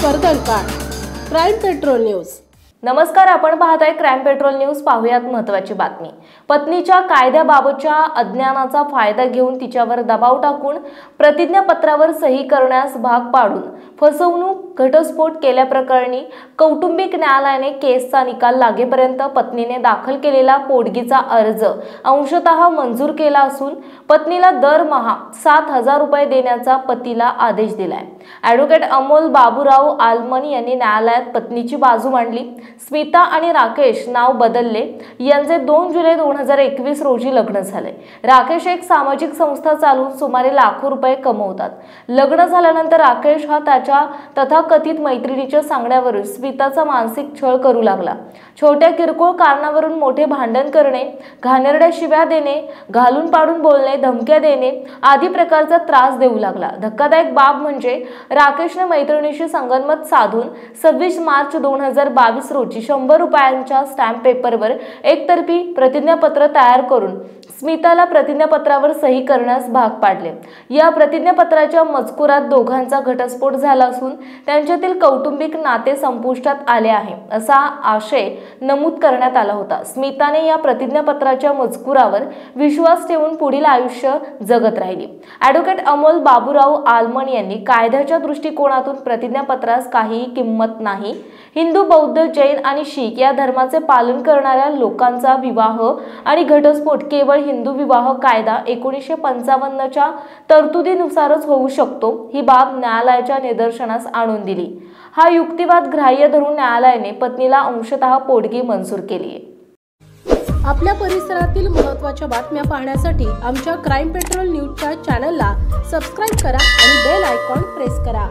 कर्दळकाळ, crime petrol news. नमस्कार, आपण पाहताय क्राईम पेट्रोल न्यूज। पाहूयात महत्त्वाची बातमी। पत्नीच्या कायद्याबाबतच्या अज्ञानाचा फायदा घेऊन तिच्यावर दबाव टाकून प्रतिज्ञापत्रावर सही करण्यास भाग पाडून फसवणूक, घटस्फोट केल्याप्रकरणी कौटुंबिक न्यायालयाने केसचा निकाल लागेपर्यंत पत्नीने दाखल केलेला पोटगीचा अर्ज अंशतः मंजूर केला असून पत्नीला दरमहा 7,000 रुपये देण्याचा पतीला आदेश दिलाय। ॲडव्होकेट अमोल बाबूराव आलमन यांनी न्यायालयात पत्नीची बाजू मांडली। स्मिता आणि राकेश नाव बदलले। यांचे 2 जुलै 2021 रोजी लग्न झाले। राकेश एक सामाजिक संस्था चालवून सुमारे लाखो रुपये कमवतात। लग्न झाल्यानंतर राकेश हा त्याच्या तथाकथित मैत्रिणीच्या सांगण्यावरून स्मिताचा मानसिक छळ करू लागला। छोट्या किरकोळ कारणावरून मोठे भांडण करणे, घाणेरड्या शिव्या देणे, घालून पाडून बोलणे, धमक्या देणे आदी प्रकारचा त्रास देऊ लागला। धक्कादायक बाब म्हणजे राकेशने मैत्रिणीशी संगनमत साधून 26 मार्च 2022 रोजी 100 रुपयांच्या स्टॅम्प पेपरवर एकतर्फी प्रतिज्ञापत्र तयार करून स्मिताला प्रतिज्ञापत्रावर सही करण्यास भाग पाडले। या प्रतिज्ञापत्राच्या मजकुरात दोघांचा घटस्फोट झाला असून त्यांच्यातील कौटुंबिक नाते संपुष्टात आले आहे असा आशय नमूद करण्यात आला होता। स्मिताने या प्रतिज्ञापत्राच्या मजकुरावर विश्वास ठेवून पुढील आयुष्य जगत राहिली। ॲडव्होकेट अमोल बाबूराव आलमन यांनी कायद्याच्या दृष्टिकोनातून प्रतिज्ञापत्रास काहीही किंमत नाही। हिंदू, बौद्ध, जैन आणि शीख या धर्माचे पालन करणाऱ्या लोकांचा विवाह आणि घटस्फोट केवळ हिंदू विवाह कायदा 1955 च्या तरतुदीनुसारच होऊ शकतो ही बाब न्यायालयाच्या निदर्शनास आणून दिली। हा युक्तिवाद ग्राह्य धरून न्यायालयाने पत्नीला अंशतः पोटगी मंजूर केली आहे। आपल्या परिसरातील महत्त्वाच्या बातम्या पाहण्यासाठी आमच्या क्राईम पेट्रोल न्यूजच्या चॅनलला सबस्क्राइब करा आणि बेल आयकॉन प्रेस करा।